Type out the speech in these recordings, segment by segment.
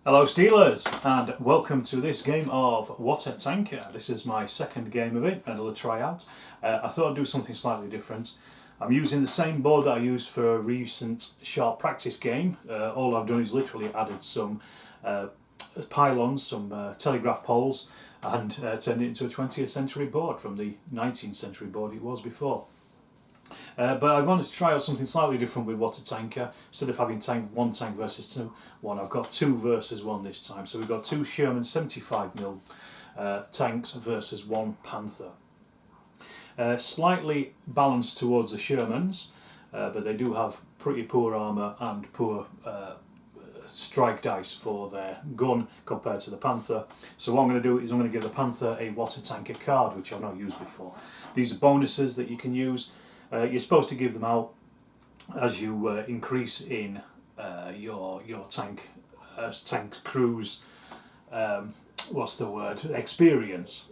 Hello Steelers, and welcome to this game of What a Tanker. This is my second game of it, another tryout. I thought I'd do something slightly different. I'm using the same board that I used for a recent sharp practice game. All I've done is literally added some pylons, some telegraph poles, and turned it into a 20th century board from the 19th century board it was before. But I wanted to try out something slightly different with What a Tanker. Instead of having one tank versus one, I've got 2 versus 1 this time. So we've got 2 Sherman 75mm tanks versus 1 Panther. Slightly balanced towards the Shermans, but they do have pretty poor armour and poor strike dice for their gun compared to the Panther. So what I'm going to do is I'm going to give the Panther a What a Tanker card, which I've not used before. These are bonuses that you can use. You're supposed to give them out as you increase in your tank crew's experience.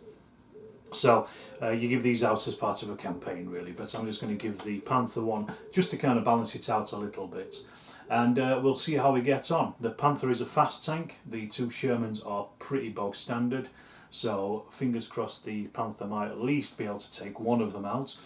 So you give these out as part of a campaign, really. But I'm just going to give the Panther one just to kind of balance it out a little bit, and we'll see how we get on. The Panther is a fast tank. The 2 Shermans are pretty bog standard. So fingers crossed the Panther might at least be able to take one of them out,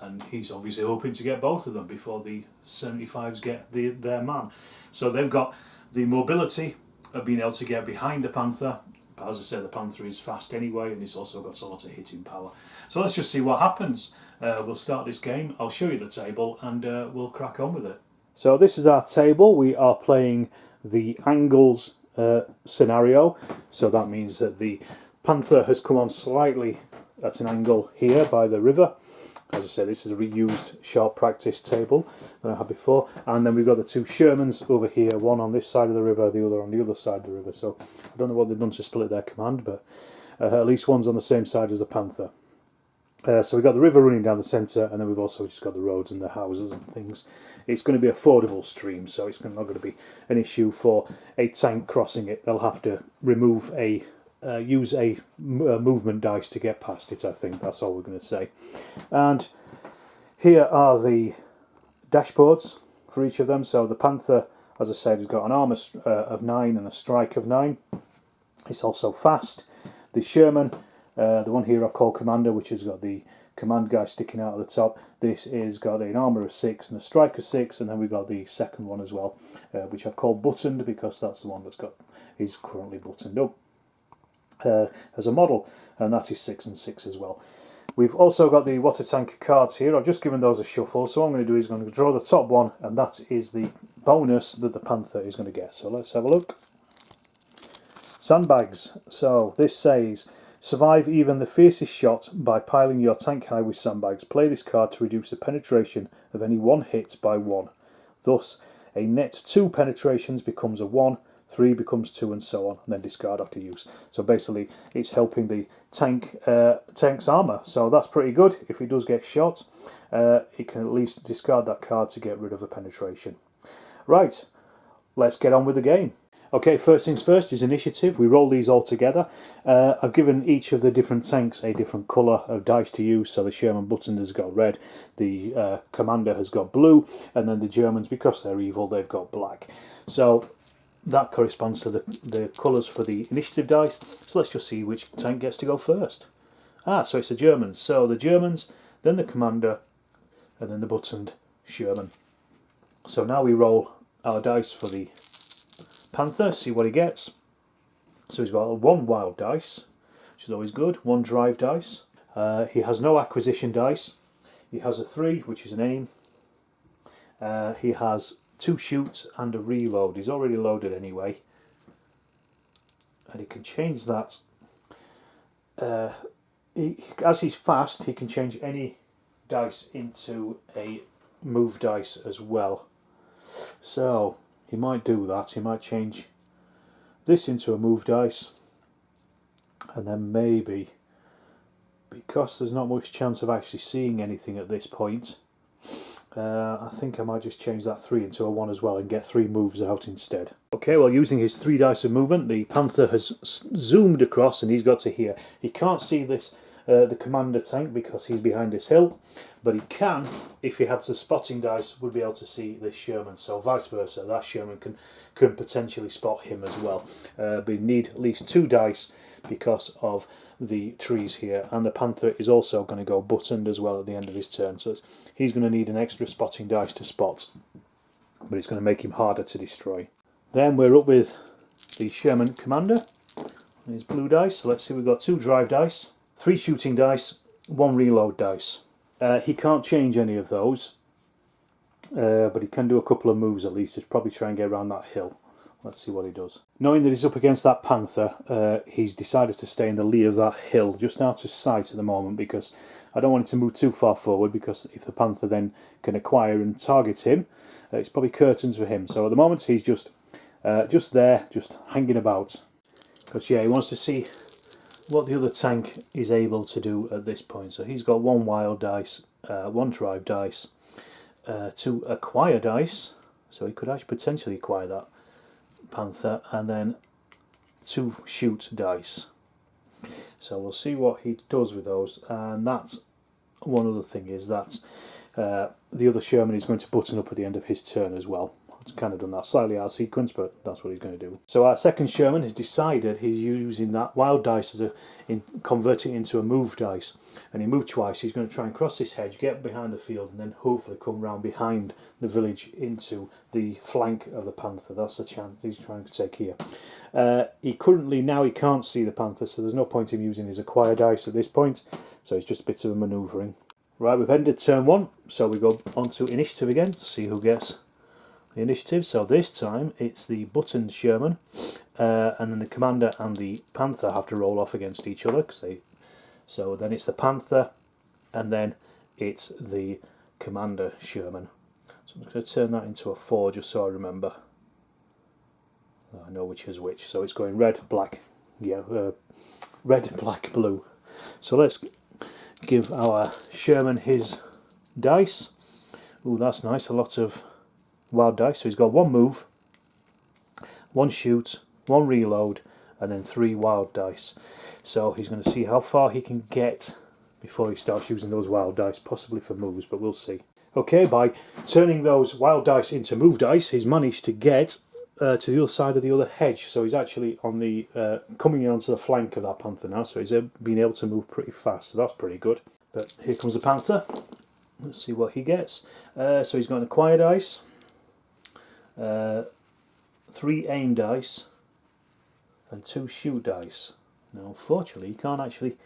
and he's obviously hoping to get both of them before the 75s get their man. So they've got the mobility of being able to get behind the Panther, but as I said, the Panther is fast anyway, and it's also got a lot of hitting power. So let's just see what happens. We'll start this game, I'll show you the table, and we'll crack on with it. So this is our table. We are playing the angles scenario, so that means that the Panther has come on slightly at an angle here by the river. As I said, this is a reused sharp practice table that I had before, and then we've got the 2 Shermans over here, one on this side of the river, the other on the other side of the river. So I don't know what they've done to split their command, but at least one's on the same side as the Panther. So we've got the river running down the centre, and then we've also just got the roads and the houses and things. It's going to be a fordable stream, so it's not going to be an issue for a tank crossing it. They'll have to remove use a movement dice to get past it, I think. That's all we're going to say. And here are the dashboards for each of them. So the Panther, as I said, has got an armour of 9 and a strike of 9. It's also fast. The Sherman, the one here I've called Commander, which has got the command guy sticking out at the top. This is got an armour of 6 and a strike of 6, and then we've got the second one as well, which I've called Buttoned because that's the one is currently buttoned up as a model, and that is 6 and 6 as well. We've also got the What a Tanker cards here. I've just given those a shuffle, so what I'm going to do is I'm going to draw the top one, and that is the bonus that the Panther is going to get. So let's have a look. Sandbags. So this says, survive even the fiercest shot by piling your tank high with sandbags. Play this card to reduce the penetration of any one hit by 1. Thus, a net 2 penetrations becomes a 1, 3 becomes 2, and so on, and then discard after use. So basically, it's helping the tank's armour. So that's pretty good. If he does get shot, he can at least discard that card to get rid of the penetration. Right, let's get on with the game. Okay, first things first is initiative. We roll these all together. I've given each of the different tanks a different colour of dice to use. So the Sherman Button has got red, the Commander has got blue, and then the Germans, because they're evil, they've got black. So that corresponds to the colours for the initiative dice. So let's just see which tank gets to go first. So it's the Germans. So the Germans, then the Commander, and then the buttoned Sherman. So now we roll our dice for the Panther, see what he gets. So he's got 1 wild dice, which is always good, 1 drive dice. He has no acquisition dice. He has a 3, which is an aim. He has 2 shoots and a reload. He's already loaded anyway, and he can change that. As he's fast, he can change any dice into a move dice as well. So he might do that. He might change this into a move dice, and then maybe, because there's not much chance of actually seeing anything at this point, I think I might just change that 3 into a 1 as well and get 3 moves out instead. Okay, well, using his 3 dice of movement, the Panther has zoomed across and he's got to here. He can't see this the commander tank because he's behind this hill, but he can, if he had the spotting dice, would be able to see this Sherman. So vice versa, that Sherman can potentially spot him as well. But you need at least 2 dice because of the trees here, and the Panther is also going to go buttoned as well at the end of his turn, so he's going to need an extra spotting dice to spot, but it's going to make him harder to destroy. Then we're up with the Sherman Commander, his blue dice. So let's see, we've got 2 drive dice, 3 shooting dice, 1 reload dice. He can't change any of those, but he can do a couple of moves at least. He'll probably try and get around that hill. Let's see what he does. Knowing that he's up against that Panther, he's decided to stay in the lee of that hill, just out of sight at the moment, because I don't want him to move too far forward, because if the Panther then can acquire and target him, it's probably curtains for him. So at the moment he's just there, just hanging about. Because yeah, he wants to see what the other tank is able to do at this point. So he's got 1 wild dice, 1 drive dice, 2 acquire dice, so he could actually potentially acquire that Panther, and then 2 shoot dice. So we'll see what he does with those. And that's one other thing, is that the other Sherman is going to button up at the end of his turn as well. It's kind of done that slightly out of sequence, but that's what he's going to do. So our second Sherman has decided he's using that wild dice as converting it into a move dice, and he moved twice. He's going to try and cross this hedge, get behind the field, and then hopefully come round behind the village into the flank of the Panther. That's the chance he's trying to take here. He can't see the Panther, so there's no point in using his acquire dice at this point, so it's just a bit of a manoeuvring. Right, we've ended turn 1, so we go on to initiative again to see who gets the initiative. So this time it's the buttoned Sherman, and then the Commander and the Panther have to roll off against each other. So then it's the Panther, and then it's the Commander Sherman. So I'm going to turn that into a 4 just so I remember. I know which is which. So it's going red, black, red, black, blue. So let's give our Sherman his dice. Ooh, that's nice. A lot of wild dice. So he's got 1 move, 1 shoot, 1 reload, and then 3 wild dice. So he's going to see how far he can get before he starts using those wild dice, possibly for moves, but we'll see. Okay, by turning those wild dice into move dice, he's managed to get to the other side of the other hedge. So he's actually on the coming onto the flank of that Panther now, so he's been able to move pretty fast, so that's pretty good. But here comes the Panther. Let's see what he gets. So he's got an acquire dice, 3 aim dice, and 2 shoot dice. Now unfortunately he can't actually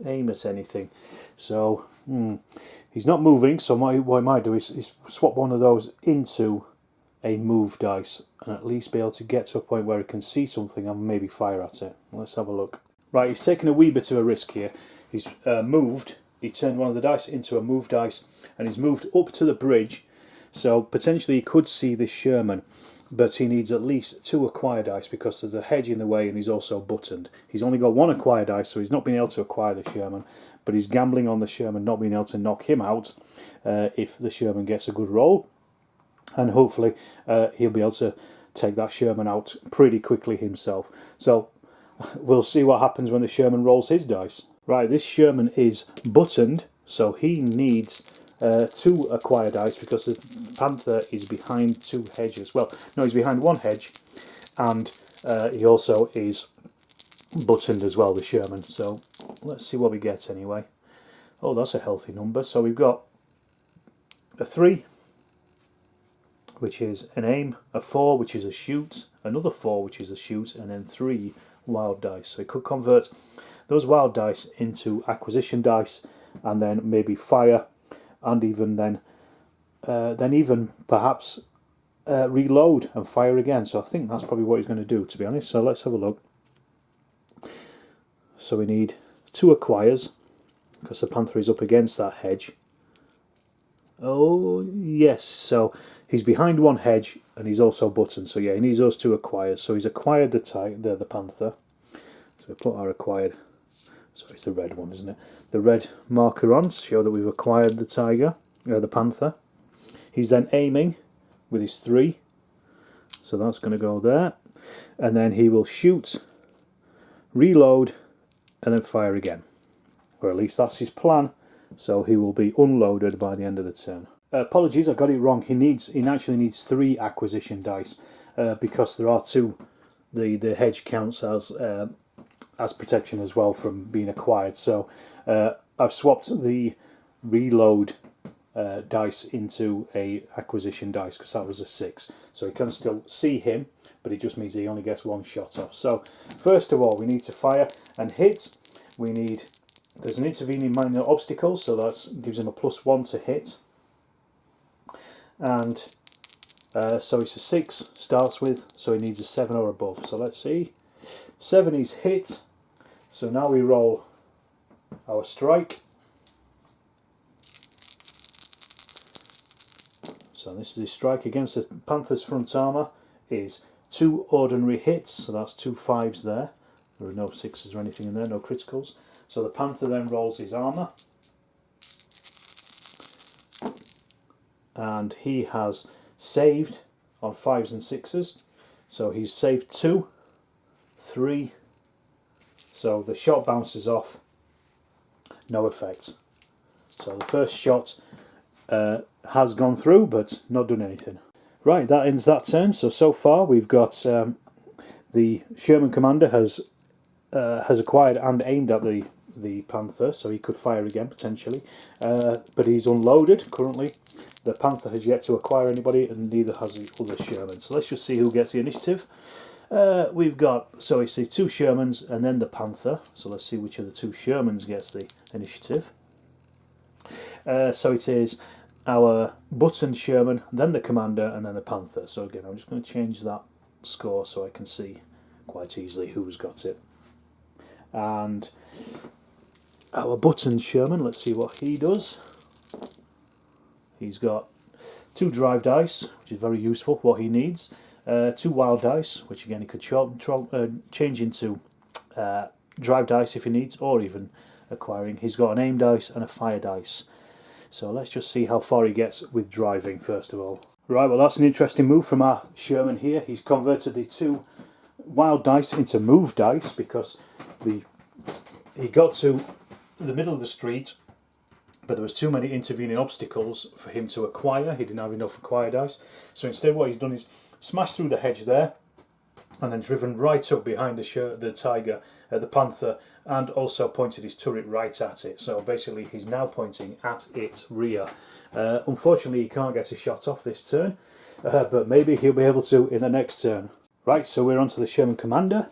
aim at anything, so he's not moving, so what I might do is swap one of those into a move dice and at least be able to get to a point where he can see something and maybe fire at it. Let's have a look. Right, he's taken a wee bit of a risk here. He's moved, he turned one of the dice into a move dice, and he's moved up to the bridge, so potentially he could see this Sherman, but he needs at least 2 acquire dice because there's a hedge in the way and he's also buttoned. He's only got 1 acquire dice, so he's not been able to acquire the Sherman, but he's gambling on the Sherman not being able to knock him out if the Sherman gets a good roll, and hopefully he'll be able to take that Sherman out pretty quickly himself. So we'll see what happens when the Sherman rolls his dice. Right, this Sherman is buttoned, so he needs 2 acquire dice because the Panther is behind 2 hedges. Well, no, he's behind 1 hedge, and he also is buttoned as well, the Sherman. So let's see what we get anyway. Oh, that's a healthy number. So we've got a 3, which is an aim, a 4, which is a shoot, another 4, which is a shoot, and then 3 wild dice. So he could convert those wild dice into acquisition dice, and then maybe fire, and even then even perhaps reload and fire again. So I think that's probably what he's going to do, to be honest. So let's have a look. So we need 2 acquires because the Panther is up against that hedge. Oh yes, so he's behind 1 hedge and he's also buttoned. So yeah, he needs those 2 acquires. So he's acquired the Panther. So we put our acquired. Sorry, it's the red one, isn't it? The red marker on to show that we've acquired the Panther. He's then aiming with his 3, so that's going to go there, and then he will shoot, reload, and then fire again. or at least that's his plan. So he will be unloaded by the end of the turn. Apologies, I got it wrong. He actually needs 3 acquisition dice because there are 2. The hedge counts as protection as well from being acquired. So I've swapped the reload dice into a acquisition dice because that was a 6. So he can still see him, but it just means he only gets 1 shot off. So first of all, we need to fire and hit. There's an intervening minor obstacle, so that gives him a +1 to hit. And so it's a 6 starts with, so he needs a 7 or above. So let's see. 7 is hit. So now we roll our strike. So this is his strike against the Panther's front armour is 2 ordinary hits, so that's 2 5s there. There are no 6s or anything in there, no criticals. So the Panther then rolls his armour. And he has saved on 5s and 6s. So he's saved 2, 3. So the shot bounces off, no effect. So the first shot has gone through, but not done anything. Right, that ends that turn. So far we've got the Sherman Commander has acquired and aimed at the Panther, so he could fire again potentially. But he's unloaded currently. The Panther has yet to acquire anybody, and neither has the other Sherman. So let's just see who gets the initiative. We've got, so we see 2 Shermans and then the Panther. So let's see which of the 2 Shermans gets the initiative. So it is our button Sherman, then the Commander, and then the Panther. So again, I'm just going to change that score so I can see quite easily who's got it. And our button Sherman, let's see what he does. He's got 2 drive dice, which is very useful, what he needs. 2 wild dice, which again he could change into drive dice if he needs, or even acquiring. He's got an aim dice and a fire dice. So let's just see how far he gets with driving first of all. Right, well that's an interesting move from our Sherman here. He's converted the 2 wild dice into move dice because he got to the middle of the street, but there was too many intervening obstacles for him to acquire. He didn't have enough acquire dice. So instead what he's done is smashed through the hedge there and then driven right up behind the tiger, the Panther, and also pointed his turret right at it. So basically he's now pointing at its rear. Unfortunately he can't get a shot off this turn, but maybe he'll be able to in the next turn. Right, so we're on to the Sherman Commander.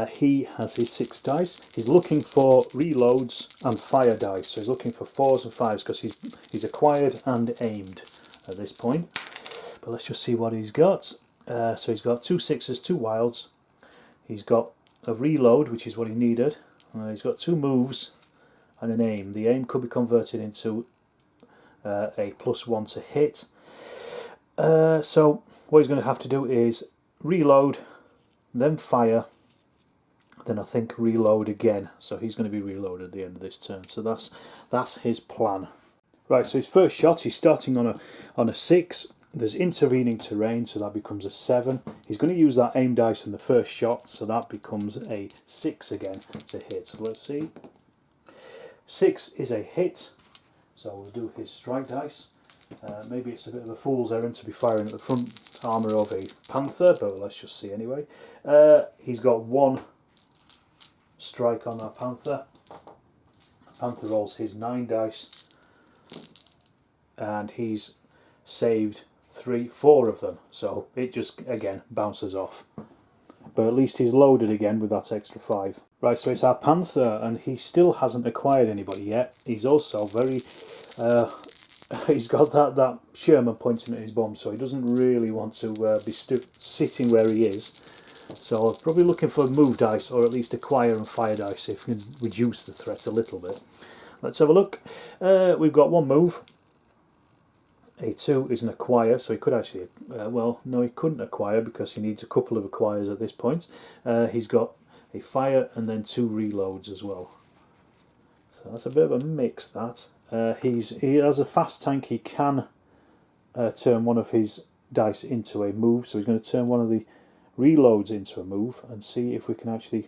He has his 6 dice. He's looking for reloads and fire dice. So he's looking for 4s and 5s because he's acquired and aimed at this point. But let's just see what he's got. So he's got 2 6s, 2 wilds. He's got a reload, which is what he needed. He's got 2 moves and an aim. The aim could be converted into a +1 to hit. So what he's going to have to do is reload, then fire, then I think reload again. So he's going to be reloaded at the end of this turn. So that's his plan. Right, so his first shot, he's starting on a 6. There's intervening terrain, so that becomes a 7. He's going to use that aim dice in the first shot, so that becomes a 6 again to hit. So let's see. 6 is a hit, so we'll do his strike dice. Maybe it's a bit of a fool's errand to be firing at the front armour of a Panther, but let's just see anyway. He's got 1 strike on that Panther. Panther rolls his 9 dice, and he's saved 4 of them, so it just again bounces off. But at least he's loaded again with that extra 5. Right, so it's our Panther, and he still hasn't acquired anybody yet. He's also very he's got that Sherman pointing at his bum, so he doesn't really want to be sitting where he is. So probably looking for move dice, or at least acquire and fire dice if we can reduce the threat a little bit. Let's have a look. We've got 1 move. A 2 is an acquire, so he could actually, well, no, he couldn't acquire because he needs a couple of acquires at this point. He's got a fire and then 2 reloads as well. So that's a bit of a mix, that. He has a fast tank. He can turn one of his dice into a move, so he's going to turn one of the reloads into a move and see if we can actually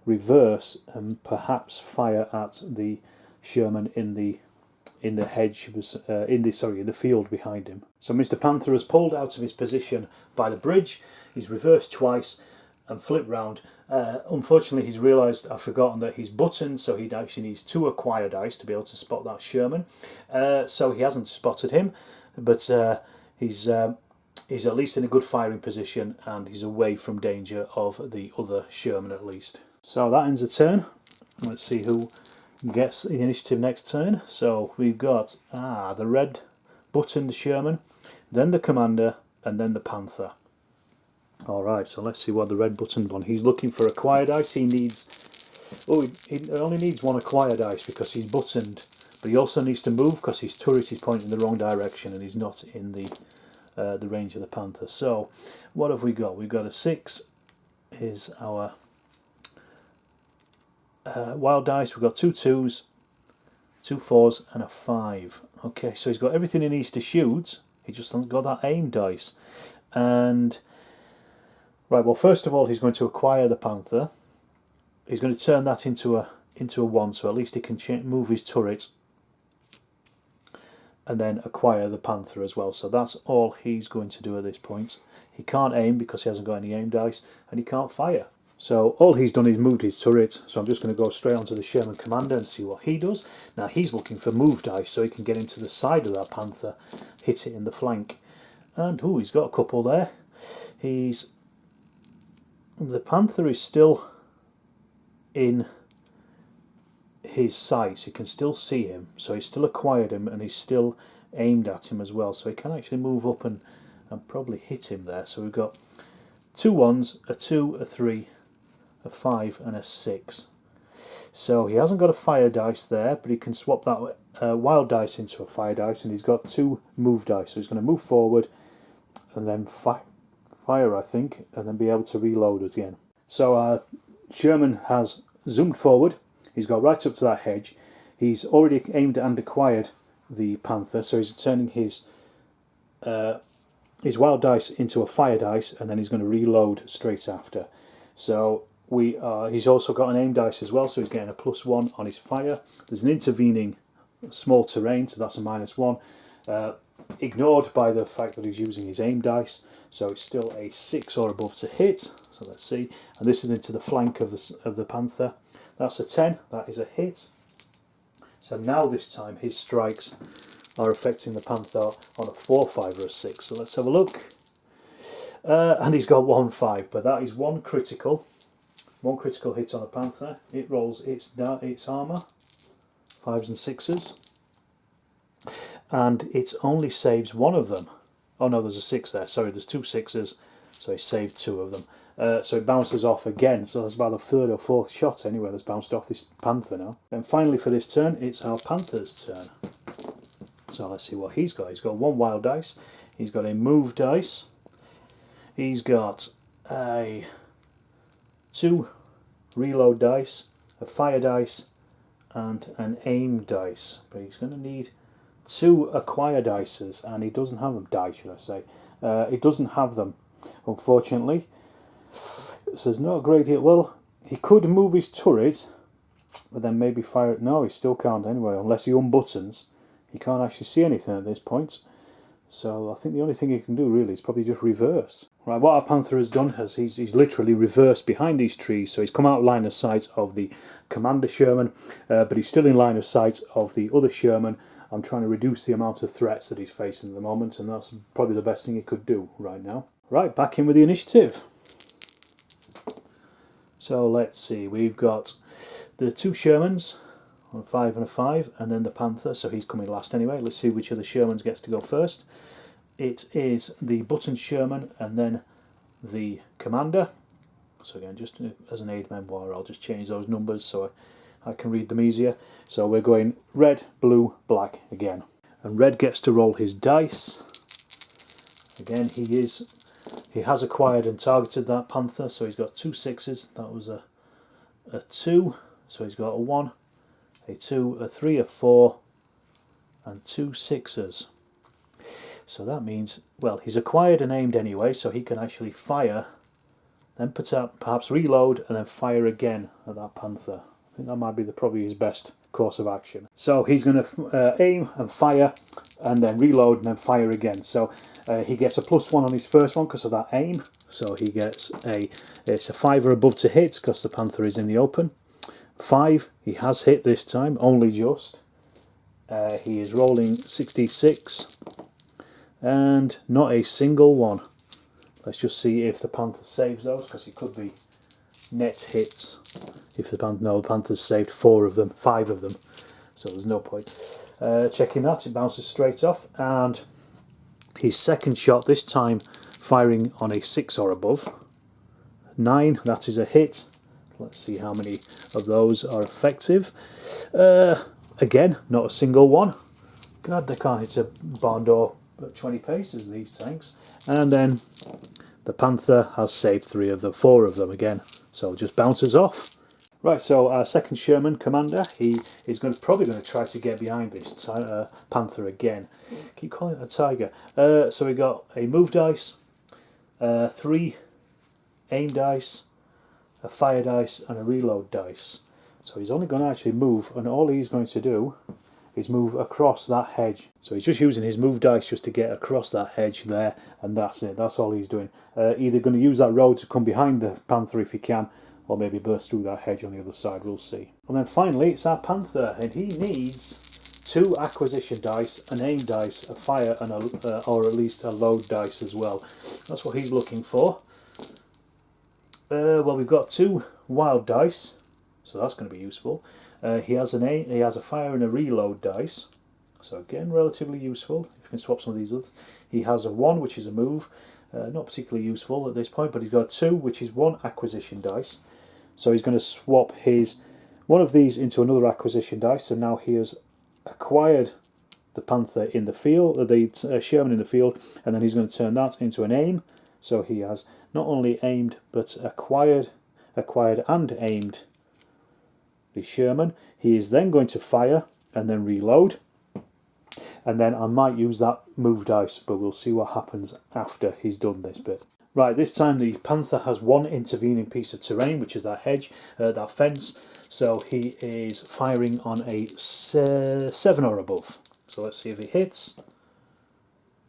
reverse and perhaps fire at the Sherman in the hedge, was in the field behind him. So Mr. Panther has pulled out of his position by the bridge. He's reversed twice and flipped round. Unfortunately, he's realised, I've forgotten that he's buttoned, so he actually needs 2 acquire dice to be able to spot that Sherman. So he hasn't spotted him, but he's at least in a good firing position, and he's away from danger of the other Sherman at least. So that ends a turn. Let's see who gets the initiative next turn. So we've got the red buttoned Sherman, then the Commander, and then the Panther. Alright, so let's see what the red buttoned one. He's looking for acquire dice. He needs... Oh, he only needs 1 acquire dice because he's buttoned. But he also needs to move because his turret is pointing in the wrong direction and he's not in the range of the Panther. So, what have we got? We've got a 6 is our wild dice. We've got 2 2s, 2 4s and a 5. Okay, so he's got everything he needs to shoot. He just hasn't got that aim dice. And... right, well, first of all, he's going to acquire the Panther. He's going to turn that into a 1, so at least he can move his turret and then acquire the Panther as well. So that's all he's going to do at this point. He can't aim because he hasn't got any aim dice, and he can't fire. So all he's done is moved his turret, so I'm just going to go straight onto the Sherman Commander and see what he does. Now he's looking for move dice so he can get into the side of that Panther, hit it in the flank. And, he's got a couple there. The Panther is still in his sights. You can still see him, so he's still acquired him and he's still aimed at him as well, so he can actually move up and probably hit him there. So we've got 2 1s, a 2, a 3, a 5 and a 6. So he hasn't got a fire dice there, but he can swap that wild dice into a fire dice, and he's got 2 move dice, so he's going to move forward and then fire, I think, and then be able to reload again. So Sherman has zoomed forward. He's got right up to that hedge. He's already aimed and acquired the Panther, so he's turning his wild dice into a fire dice, and then he's going to reload straight after. So he's also got an aim dice as well, so he's getting a +1 on his fire. There's an intervening small terrain, so that's a -1. Ignored by the fact that he's using his aim dice, so it's still a 6 or above to hit. So let's see, and this is into the flank of the Panther. That's a 10. That is a hit. So now this time his strikes are affecting the Panther on a 4, 5 or a 6. So let's have a look. And he's got 1 5, but that is one critical hit on a Panther. It rolls its armour, 5s and 6s. And it only saves 1 of them. Oh no, there's a 6 there. Sorry, there's 2 6s, so he saved 2 of them. So it bounces off again. So that's about the 3rd or 4th shot anyway that's bounced off this Panther now. And finally for this turn, it's our Panther's turn. So let's see what he's got. He's got 1 wild dice. He's got a move dice. He's got a 2 reload dice, a fire dice, and an aim dice. But he's going to need 2 acquire dices, and he doesn't have them. Should I say? He doesn't have them, unfortunately. So there's not a great deal. Well, he could move his turret, but then maybe fire it. No, he still can't anyway, unless he unbuttons. He can't actually see anything at this point. So I think the only thing he can do really is probably just reverse. Right, what our Panther has done is he's literally reversed behind these trees, so he's come out of line of sight of the Commander Sherman, but he's still in line of sight of the other Sherman. I'm trying to reduce the amount of threats that he's facing at the moment, and that's probably the best thing he could do right now. Right, back in with the initiative. So let's see, we've got the 2 Shermans on a 5 and a 5, and then the Panther, so he's coming last anyway. Let's see which of the Shermans gets to go first. It is the button Sherman and then the Commander. So again, just as an aid memoir, I'll just change those numbers so I can read them easier. So we're going red, blue, black again. And red gets to roll his dice. Again, he has acquired and targeted that Panther, so he's got 2 6s. That was a 2, so he's got a 1, a 2, a 3, a 4, and 2 6s. So that means, well, he's acquired and aimed anyway, so he can actually fire, then perhaps reload, and then fire again at that Panther. I think that might be probably his best course of action. So he's going to aim and fire, and then reload and then fire again. So he gets a +1 on his first one because of that aim. So he gets it's a 5 or above to hit because the Panther is in the open. 5, he has hit this time, only just. He is rolling 66 and not a single one. Let's just see if the Panther saves those, because it could be net hits. If the Panther, no, the Panther's saved 4 of them, 5 of them, so there's no point checking that. It bounces straight off, and his second shot this time firing on a 6 or above. 9, that is a hit. Let's see how many of those are effective. Again, not a single one. God, they can't hit a barn door at 20 paces, these tanks. And then the Panther has saved 3 of them, 4 of them again. So it just bounces off. Right, so our second Sherman Commander, he is probably going to try to get behind this Panther again. Keep calling it a tiger. So we got a move dice, 3 aim dice, a fire dice, and a reload dice. So he's only going to actually move, and all he's going to do is move across that hedge. So he's just using his move dice just to get across that hedge there, and that's it. That's all he's doing. Either going to use that road to come behind the Panther if he can, or maybe burst through that hedge on the other side. We'll see. And then finally, it's our Panther, and he needs 2 acquisition dice, an aim dice, a fire, and or at least a load dice as well. That's what he's looking for. Well, we've got 2 wild dice, so that's going to be useful. He has a fire and a reload dice, so again relatively useful if you can swap some of these others. He has a 1, which is a move, not particularly useful at this point, but he's got a 2, which is 1 acquisition dice. So he's going to swap one of these into another acquisition dice, and now he has acquired the Panther in the field, the Sherman in the field, and then he's going to turn that into an aim. So he has not only aimed but acquired and aimed the Sherman. He is then going to fire and then reload, and then I might use that move dice, but we'll see what happens after he's done this bit. Right, this time the Panther has 1 intervening piece of terrain, which is that hedge, that fence, so he is firing on a 7 or above. So let's see if he hits.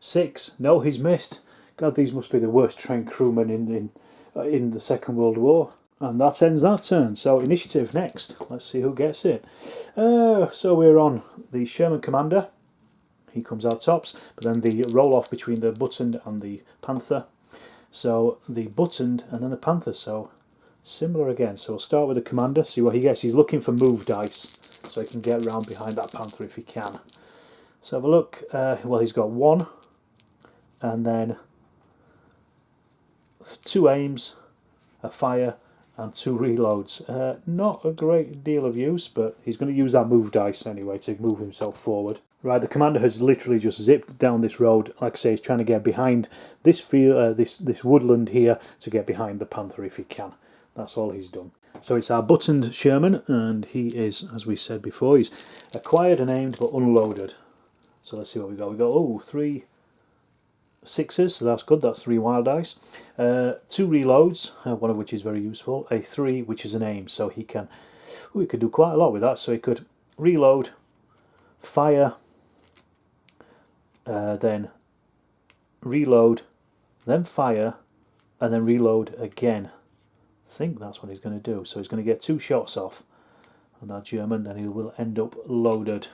6, no, he's missed. God, these must be the worst trained crewmen in the Second World War. And that ends that turn. So initiative next. Let's see who gets it. So we're on the Sherman Commander. He comes out tops, but then the roll off between the buttoned and the Panther. So the buttoned and then the Panther. So similar again. So we'll start with the Commander, see what he gets. He's looking for move dice, so he can get around behind that Panther if he can. So have a look. Well, he's got 1, and then 2 aims, a fire, and 2 reloads. Not a great deal of use, but he's going to use that move dice anyway to move himself forward. Right, the Commander has literally just zipped down this road. Like I say, he's trying to get behind this field, this woodland here, to get behind the Panther if he can. That's all he's done. So it's our buttoned Sherman, and he is, as we said before, he's acquired and aimed but unloaded. So let's see what we got. We got 3 6s, so that's good. That's 3 wild dice. 2 reloads, one of which is very useful. A 3, which is an aim, so he can. He could do quite a lot with that. So he could reload, fire, then reload, then fire, and then reload again. I think that's what he's going to do. So he's going to get 2 shots off on that German, then he will end up loaded.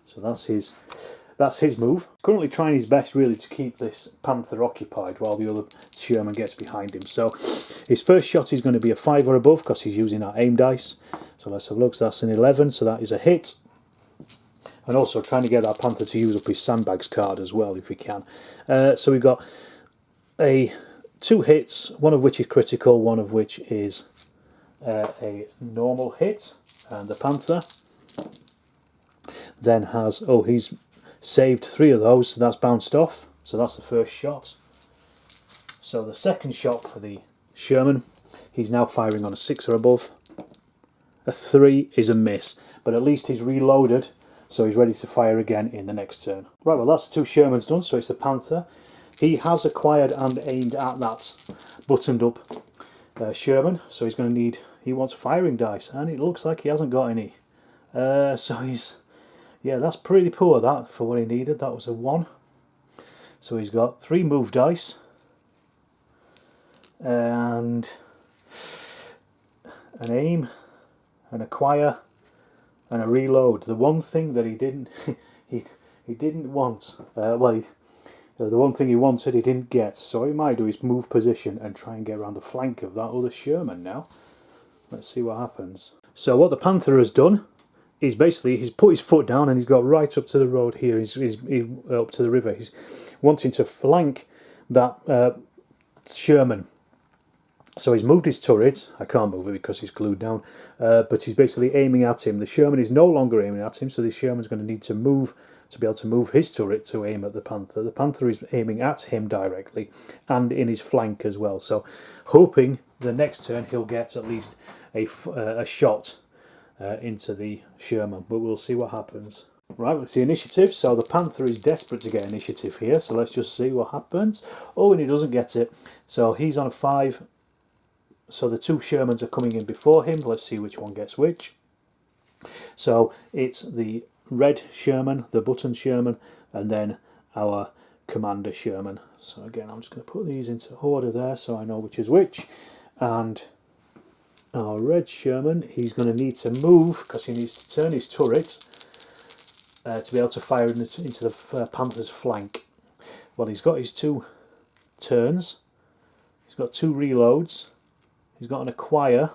So that's his move. Currently trying his best really to keep this Panther occupied while the other Sherman gets behind him. So his first shot is going to be a 5 or above because he's using our aim dice. So let's have a look. So that's an 11, so that is a hit. And also trying to get that Panther to use up his sandbags card as well if we can. So we've got 2 hits, one of which is critical, one of which is a normal hit. And the Panther then has, he's saved 3 of those, so that's bounced off. So that's the first shot. So the second shot for the Sherman, he's now firing on a 6 or above. A 3 is a miss, but at least he's reloaded, so he's ready to fire again in the next turn. Right, well that's the 2 Shermans done, so it's the Panther. He has acquired and aimed at that buttoned up Sherman, so he's going to need, he wants firing dice, and it looks like he hasn't got any So he's, yeah, that's pretty poor that for what he needed. That was a 1. So he's got 3 move dice and an aim, an acquire, and a reload. The one thing that he didn't he didn't want, the one thing he wanted he didn't get. So he might do his move position and try and get around the flank of that other Sherman now. Let's see what happens. So what the Panther has done is basically he's put his foot down and he's got right up to the road here. He's up to the river. He's wanting to flank that Sherman. So he's moved his turret. I can't move it because he's glued down. But he's basically aiming at him. The Sherman is no longer aiming at him, so the Sherman's going to need to move to be able to move his turret to aim at the Panther. The Panther is aiming at him directly and in his flank as well. So hoping the next turn he'll get at least a shot into the Sherman. But we'll see what happens. Right, let's see initiative. So the Panther is desperate to get initiative here. So let's just see what happens. Oh, and he doesn't get it. So he's on a 5. So the 2 Shermans are coming in before him. Let's see which one gets which. So it's the red Sherman, the button Sherman, and then our Commander Sherman. So again, I'm just going to put these into order there so I know which is which. And our red Sherman, he's going to need to move because he needs to turn his turret to be able to fire into the Panther's flank. Well, he's got his 2 turns. He's got 2 reloads. He's got an acquire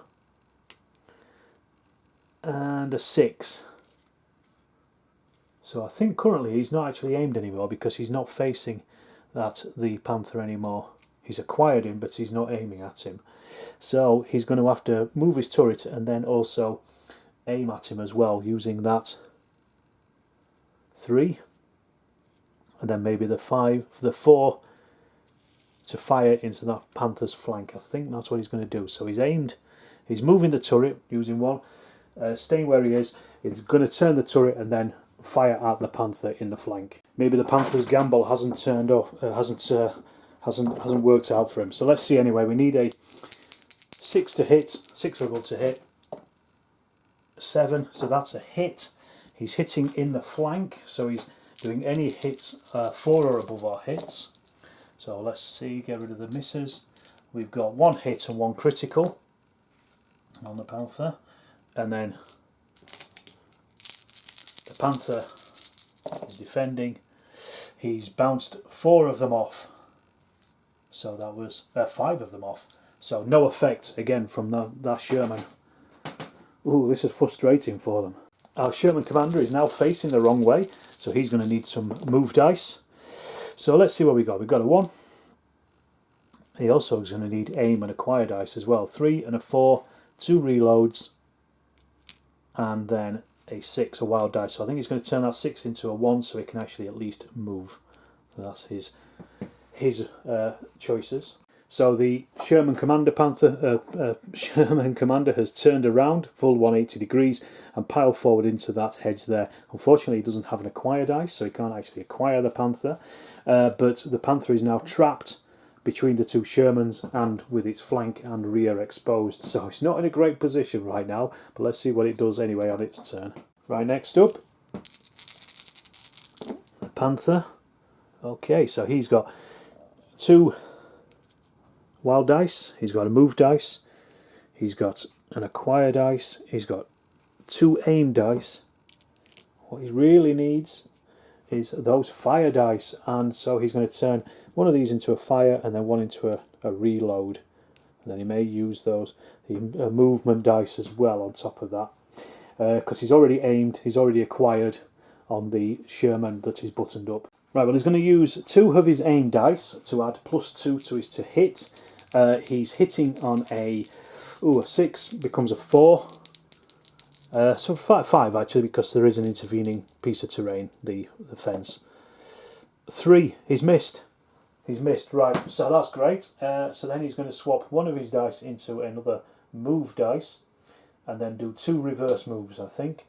and a 6. So I think currently he's not actually aimed anymore because he's not facing the Panther anymore. He's acquired him, but he's not aiming at him. So he's going to have to move his turret and then also aim at him as well using that 3. And then maybe the 4 to fire into that Panther's flank. I think that's what he's going to do. So he's aimed, he's moving the turret using 1, staying where he is. He's going to turn the turret and then fire at the Panther in the flank. Maybe the Panther's gamble hasn't turned off, hasn't worked out for him. So let's see anyway. We need a 6 to hit, 6 or above to hit, 7. So that's a hit. He's hitting in the flank. So he's doing any hits 4 or above are hits. So let's see, get rid of the misses. We've got 1 hit and 1 critical on the Panther. And then the Panther is defending. He's bounced 4 of them off. So that was 5 of them off. So no effect again from that Sherman. Ooh, this is frustrating for them. Our Sherman Commander is now facing the wrong way. So he's going to need some move dice. So let's see what we got. We've got a 1. He also is going to need aim and acquire dice as well. 3 and a 4, 2 reloads, and then a 6, a wild dice. So I think he's going to turn that 6 into a 1 so he can actually at least move. So that's his choices. So the Sherman Commander Sherman Commander has turned around full 180 degrees and piled forward into that hedge there. Unfortunately, he doesn't have an acquire dice, so he can't actually acquire the Panther. But the Panther is now trapped between the 2 Shermans and with its flank and rear exposed. So it's not in a great position right now, but let's see what it does anyway on its turn. Right, next up, the Panther. Okay, so he's got 2 wild dice, he's got a move dice, he's got an acquire dice, he's got 2 aim dice. What he really needs is those fire dice, and so he's going to turn one of these into a fire and then one into a reload, and then he may use the movement dice as well on top of that, because he's already aimed, he's already acquired on the Sherman that is buttoned up. Right, well, he's going to use 2 of his aim dice to add +2 to his to hit. He's hitting on a 6 becomes a 4. So 5 actually, because there is an intervening piece of terrain, the fence. 3, he's missed. He's missed, right, so that's great. So then he's going to swap one of his dice into another move dice and then do 2 reverse moves, I think.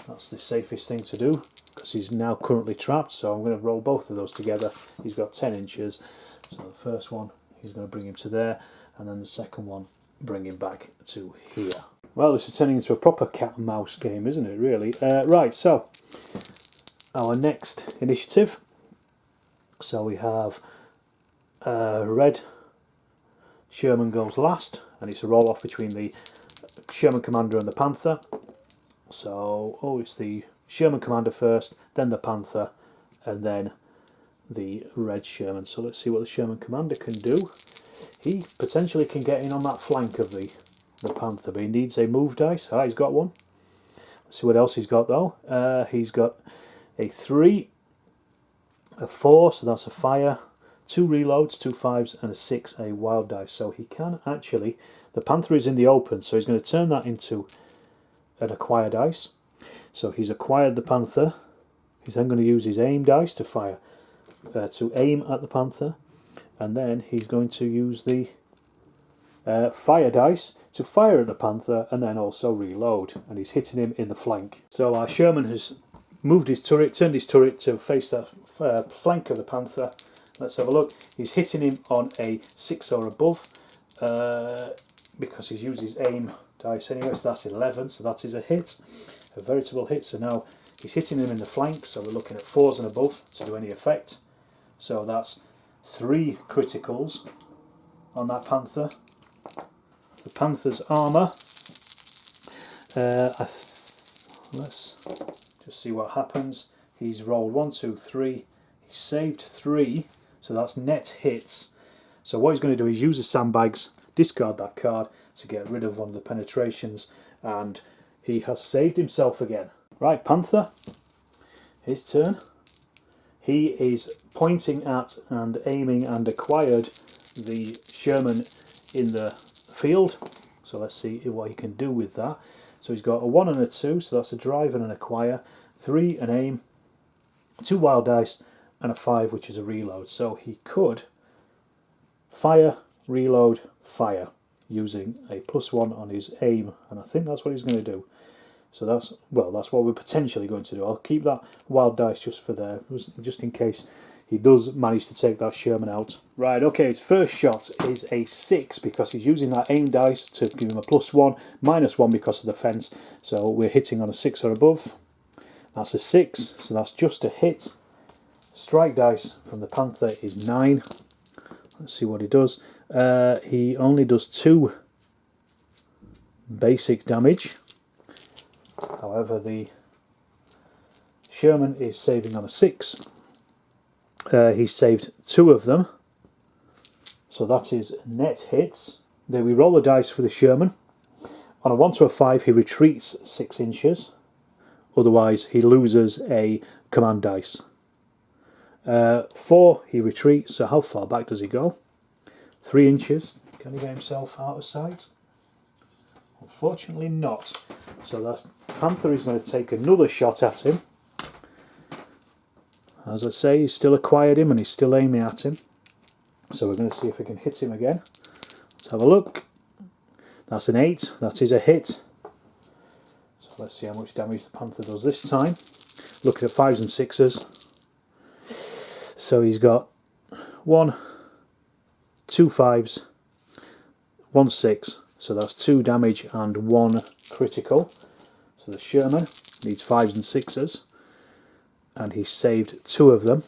That's the safest thing to do because he's now currently trapped, so I'm going to roll both of those together. He's got 10 inches, so the first one he's going to bring him to there, and then the second one bring him back to here. Well, this is turning into a proper cat and mouse game, isn't it, really? Right, so, our next initiative. So we have red Sherman goes last, and it's a roll-off between the Sherman Commander and the Panther. So, it's the Sherman Commander first, then the Panther, and then the red Sherman. So let's see what the Sherman Commander can do. He potentially can get in on that flank of the Panther, but he needs a move dice. He's got one. Let's see what else he's got though. He's got a 3, a 4, so that's a fire, 2 reloads, 2 5s, and a 6, a wild dice. So he can actually, the Panther is in the open, so he's going to turn that into an acquire dice. So he's acquired the Panther. He's then going to use his aim dice to fire, to aim at the Panther, and then he's going to use the fire dice to fire at the Panther, and then also reload. And he's hitting him in the flank. So our Sherman has moved his turret, turned his turret to face the flank of the Panther. Let's have a look. He's hitting him on a 6 or above because he's used his aim dice anyway, so that's 11, so that is a hit, a veritable hit. So now he's hitting him in the flank, so we're looking at 4s and above to do any effect. So that's 3 criticals on that Panther. The Panther's armour, let's just see what happens. He's rolled 1, 2, 3, he saved 3, so that's net hits. So what he's going to do is use the sandbags, discard that card to get rid of one of the penetrations, and he has saved himself again. Right, Panther, his turn. He is pointing at and aiming and acquired the Sherman in the field. So let's see what he can do with that. So he's got a 1 and a 2, so that's a drive and an acquire, 3 an aim, 2 wild dice, and a 5, which is a reload. So he could fire, reload, fire, using a +1 on his aim, and I think that's what he's going to do. So that's what we're potentially going to do. I'll keep that wild dice just for there, just in case he does manage to take that Sherman out. Right, okay, his first shot is a 6 because he's using that aim dice to give him a +1, -1 because of the fence. So we're hitting on a 6 or above. That's a 6, so that's just a hit. Strike dice from the Panther is 9. Let's see what he does. He only does 2 basic damage. However, the Sherman is saving on a 6. He saved 2 of them. So that is net hits. Then we roll the dice for the Sherman. On a 1 to a 5, he retreats 6 inches. Otherwise, he loses a command dice. 4, he retreats. So how far back does he go? 3 inches. Can he get himself out of sight? Unfortunately not. So that Panther is going to take another shot at him. As I say, he's still acquired him and he's still aiming at him. So we're going to see if we can hit him again. Let's have a look. That's an 8. That is a hit. So let's see how much damage the Panther does this time. Looking at 5s and 6s. So he's got 1, 2 5s, 1 6. So that's 2 damage and 1 critical. So the Sherman needs 5s and 6s. And he saved 2 of them.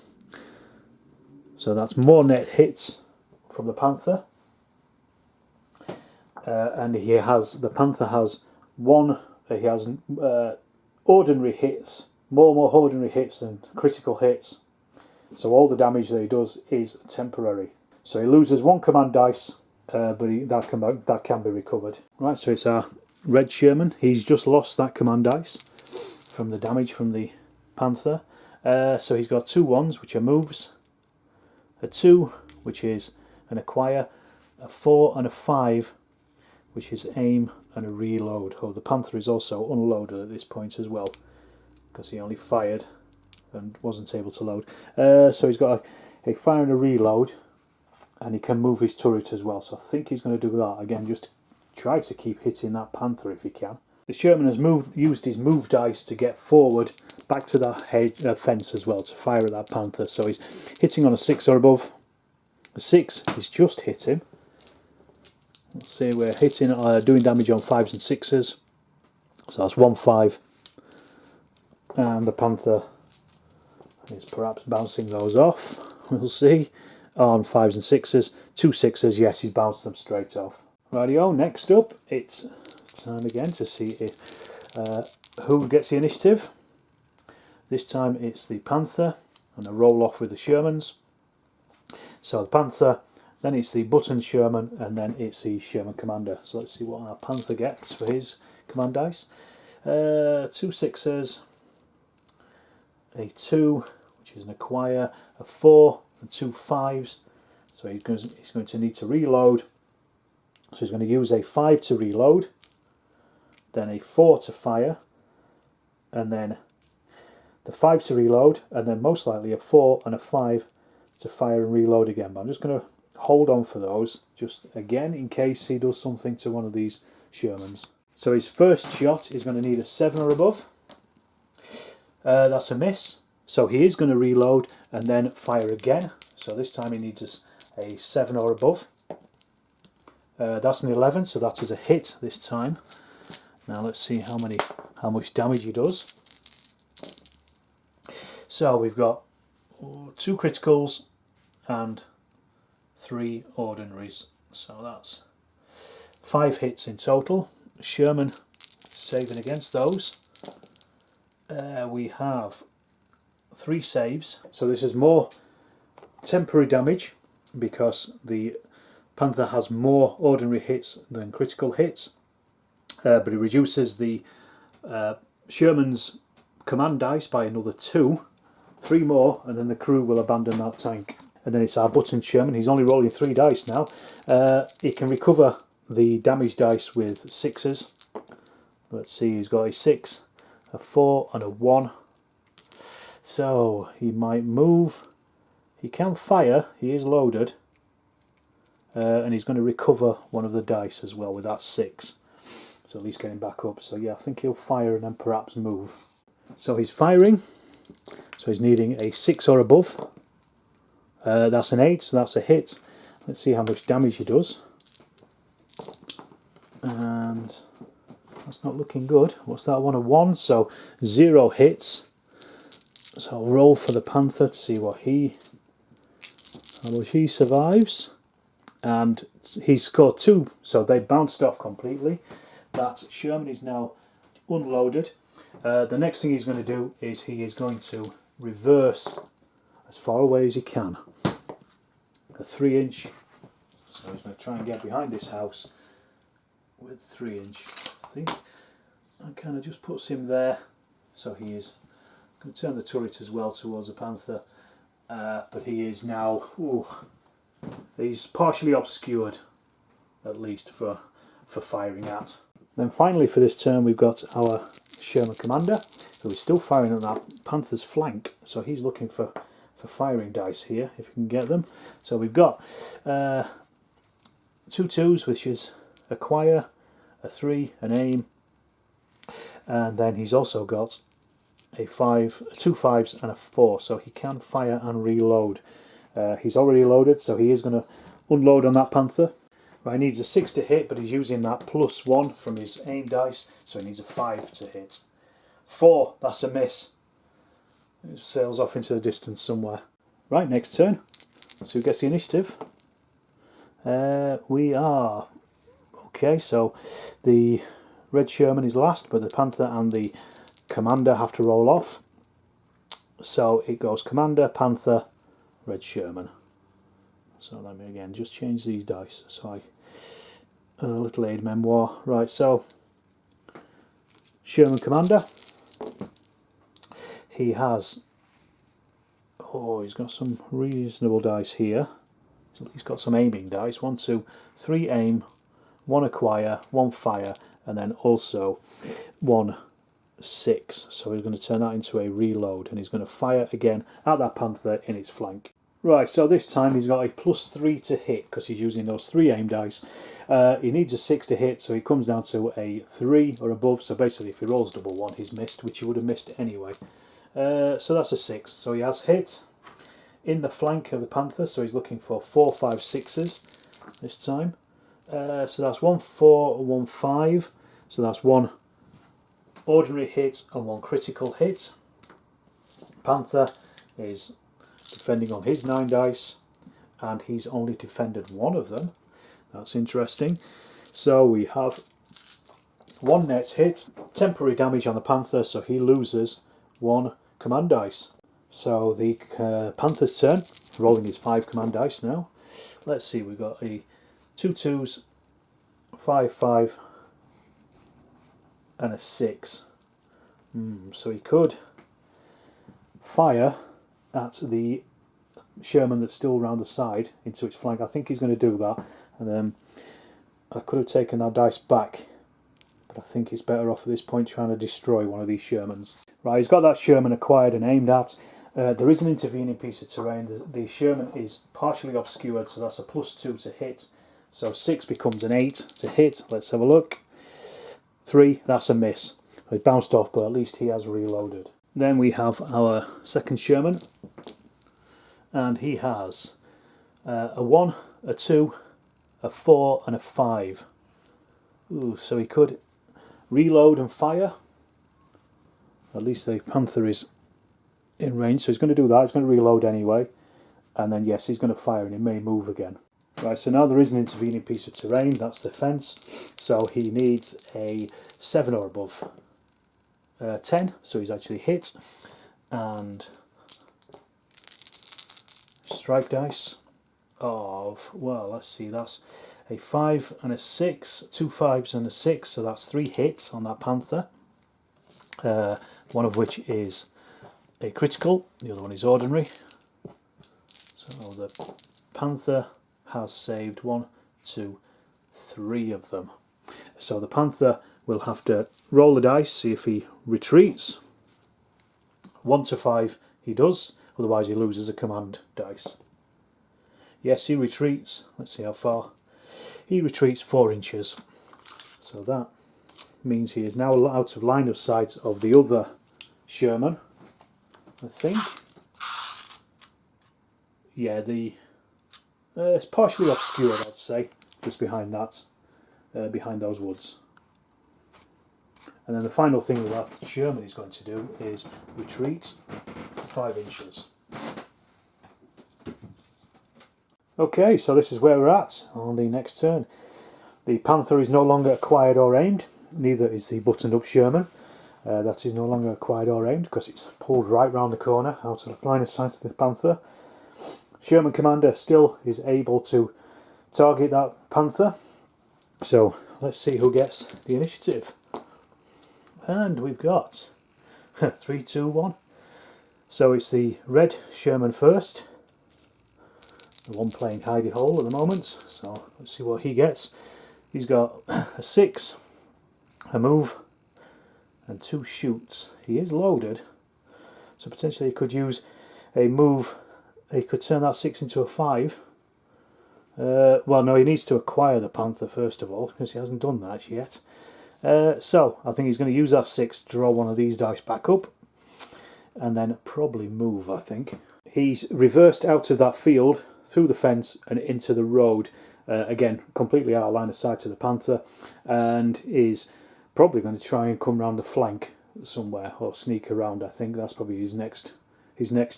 So that's more net hits from the Panther. And the Panther has ordinary hits, more ordinary hits than critical hits. So all the damage that he does is temporary. So he loses 1 command dice, but that can be recovered. Right, so it's our red Sherman. He's just lost that command dice from the damage from the Panther. So he's got 2 1s, which are moves, a 2, which is an acquire, a 4 and a 5, which is aim and a reload. Oh, the Panther is also unloaded at this point as well, because he only fired and wasn't able to load. So he's got a fire and a reload, and he can move his turret as well. So I think he's going to do that again, just to try to keep hitting that Panther if he can. The Sherman has used his move dice to get forward back to that fence as well to fire at that Panther. So he's hitting on a 6 or above. A 6 he's just hit him. Let's see, we're hitting, doing damage on 5s and 6s. So that's 1 5. And the Panther is perhaps bouncing those off. We'll see. On 5s and 6s. 2 6s, yes, he's bounced them straight off. Rightio, next up, it's time again to see if who gets the initiative. This time it's the Panther, and a roll off with the Shermans. So the Panther, then it's the button Sherman, and then it's the Sherman Commander. So let's see what our Panther gets for his command dice. 2 6s, a 2, which is an acquire, a 4, and 2 5s. So he's going to need to reload. So he's going to use a 5 to reload, then a 4 to fire, and then the 5 to reload, and then most likely a 4 and a 5 to fire and reload again. But I'm just going to hold on for those, just again, in case he does something to one of these Shermans. So his first shot is going to need a 7 or above. That's a miss. So he is going to reload and then fire again. So this time he needs a 7 or above. That's an 11, so that is a hit this time. Now let's see how much damage he does. So we've got 2 criticals and 3 ordinaries. So that's 5 hits in total. Sherman saving against those. We have 3 saves. So this is more temporary damage because the Panther has more ordinary hits than critical hits, but it reduces the Sherman's command dice by another 2, 3 more, and then the crew will abandon that tank. And then it's our button Sherman. He's only rolling 3 dice now. He can recover the damage dice with 6s. Let's see, he's got a 6, a 4, and a 1. So he might move. He can fire. He is loaded. And he's going to recover one of the dice as well with that 6. So at least getting back up. So yeah, I think he'll fire and then perhaps move. So he's firing. So he's needing a 6 or above. That's an 8, so that's a hit. Let's see how much damage he does. And that's not looking good. What's that one? A 1. So 0 hits. So I'll roll for the Panther to see how much he survives. And he's scored 2, so they bounced off completely. That Sherman is now unloaded. The next thing he's going to do is he is going to reverse as far away as he can. A 3-inch. So he's going to try and get behind this house with 3-inch. I think that kind of just puts him there. So he is going to turn the turret as well towards the Panther. But he is now... he's partially obscured, at least for firing at. Then finally for this turn we've got our Sherman Commander, who is still firing at that Panther's flank. So he's looking for firing dice here, if he can get them. So we've got 2 2s, which is acquire, a 3, an aim, and then he's also got a 5, 2 5s and a 4, so he can fire and reload. He's already loaded, so he is going to unload on that Panther. Right, he needs a 6 to hit, but he's using that +1 from his aim dice, so he needs a 5 to hit. 4, that's a miss. It sails off into the distance somewhere. Right, next turn. Let's see who gets the initiative. We are... Okay, so the Red Sherman is last, but the Panther and the Commander have to roll off. So it goes Commander, Panther, Red Sherman. So let me again just change these dice. So a little aid memoir. Right, so Sherman Commander. He has... Oh, he's got some reasonable dice here. He's got some aiming dice. 1, 2, 3 aim, 1 acquire, 1 fire, and then also 1 6. So he's going to turn that into a reload, and he's going to fire again at that Panther in its flank. Right, so this time he's got a +3 to hit because he's using those 3 aim dice. He needs a 6 to hit, so he comes down to a 3 or above. So basically, if he rolls double 1, he's missed, which he would have missed anyway. So that's a 6. So he has hit in the flank of the Panther. So he's looking for 4, 5, 6s this time. So that's 1, 4, 1, 5. So that's 1 ordinary hit and 1 critical hit. Panther is defending on his 9 dice, and he's only defended 1 of them. That's interesting. So we have 1 net hit, temporary damage on the Panther, so he loses 1 command dice. So the Panthers turn, rolling his 5 command dice now. Let's see, we've got a 2 2s, 5 5, and a 6. So he could fire at the Sherman that's still around the side into its flank. I think he's going to do that, and I could have taken that dice back, but I think it's better off at this point trying to destroy one of these Shermans. Right, he's got that Sherman acquired and aimed at. There is an intervening piece of terrain. The Sherman is partially obscured, so that's a +2 to hit. So 6 becomes an 8 to hit. Let's have a look. 3, that's a miss. He bounced off, but at least he has reloaded. Then we have our second Sherman, and he has a 1, a 2, a 4 and a 5. Ooh, so he could reload and fire. At least the Panther is in range, so he's going to do that. He's going to reload anyway, and then yes, he's going to fire and he may move again. Right, so now there is an intervening piece of terrain, that's the fence, so he needs a 7 or above 10, so he's actually hit, and strike dice of, well, let's see, that's a 5 and a 6, 2 5s and a 6, so that's 3 hits on that Panther, one of which is a critical, the other one is ordinary. So the Panther has saved 1, 2, 3 of them. So the Panther will have to roll the dice, see if he retreats. 1 to 5 he does, otherwise he loses a command dice. Yes, he retreats. Let's see how far. He retreats 4 inches. So that means he is now out of line of sight of the other Sherman, I think. Yeah, it's partially obscured, I'd say, just behind that, behind those woods. And then the final thing that Sherman is going to do is retreat 5 inches. Okay, so this is where we're at on the next turn. The Panther is no longer acquired or aimed, neither is the buttoned up Sherman. That is no longer acquired or aimed because it's pulled right round the corner out of the line of sight of the Panther. Sherman Commander still is able to target that Panther. So let's see who gets the initiative. And we've got 3, 2, 1. So it's the red Sherman first. The one playing hidey hole at the moment. So let's see what he gets. He's got a 6, a move, and 2 shoots. He is loaded, so potentially he could use a move. He could turn that 6 into a 5. Well, no, he needs to acquire the Panther first of all, because he hasn't done that yet. So I think he's going to use that 6 to draw one of these dice back up, and then probably move, I think. He's reversed out of that field, through the fence and into the road. Again, completely out of line of sight of the Panther, and is probably going to try and come round the flank somewhere, or sneak around. I think that's probably his next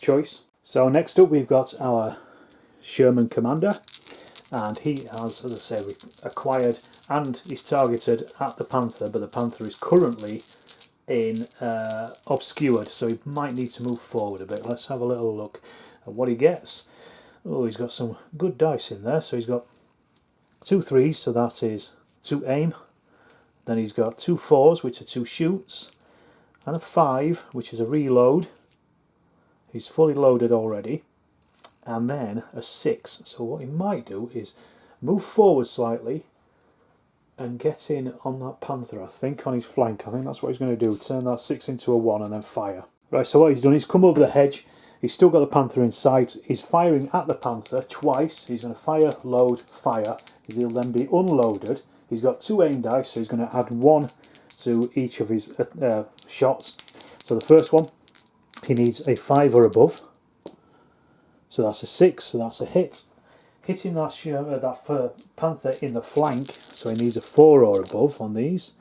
choice. So next up we've got our Sherman Commander, and he has, as I say, acquired and is targeted at the Panther, but the Panther is currently in obscured, so he might need to move forward a bit. Let's have a little look at what he gets. Oh, he's got some good dice in there. So he's got 2 3s, so that is 2 aim. Then he's got 2 4s, which are 2 shoots, and a 5, which is a reload. He's fully loaded already. And then a 6. So what he might do is move forward slightly and get in on that Panther, I think, on his flank. I think that's what he's going to do. Turn that 6 into a 1 and then fire. Right, so what he's done, he's come over the hedge. He's still got the Panther in sight. He's firing at the Panther twice. He's going to fire, load, fire. He'll then be unloaded. He's got 2 aim dice, so he's going to add 1 to each of his shots. So the first one, he needs a 5 or above. So that's a 6, so that's a hit. hitting that Panther in the flank, so he needs a 4 or above on these.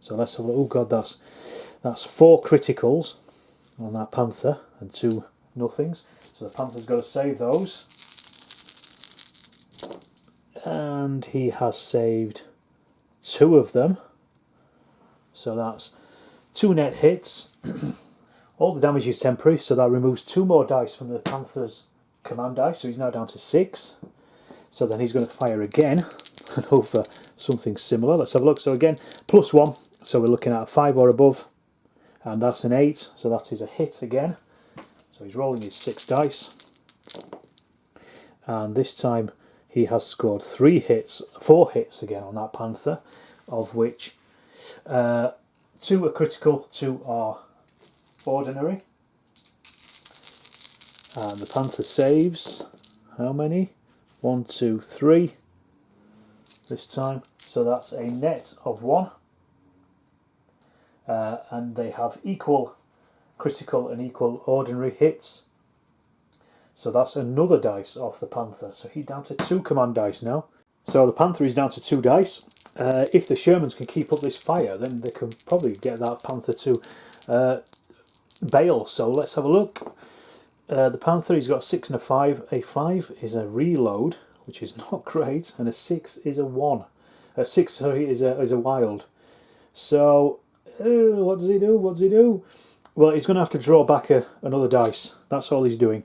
So let's have a look. Oh god, that's 4 criticals on that Panther and 2 nothings. So the Panther's got to save those. And he has saved 2 of them. So that's 2 net hits. All the damage is temporary, so that removes 2 more dice from the Panther's command dice, so he's now down to 6. So then he's going to fire again and hope for something similar. Let's have a look. So again, +1, so we're looking at a 5 or above, and that's an 8, so that is a hit again. So he's rolling his 6 dice, and this time he has scored 4 hits again on that Panther, of which 2 are critical, 2 are ordinary. And the Panther saves how many? 1, 2, 3 this time. So that's a net of 1. And they have equal critical and equal ordinary hits. So that's another dice off the Panther. So he's down to 2 command dice now. So the Panther is down to 2 dice. If the Shermans can keep up this fire, then they can probably get that Panther to bail. So let's have a look. The Panther, he's got a 6 and a 5. A 5 is a reload, which is not great, and a 6 is a 1. A 6, sorry, is a wild. So what does he do? What does he do? Well, he's going to have to draw back another dice. That's all he's doing.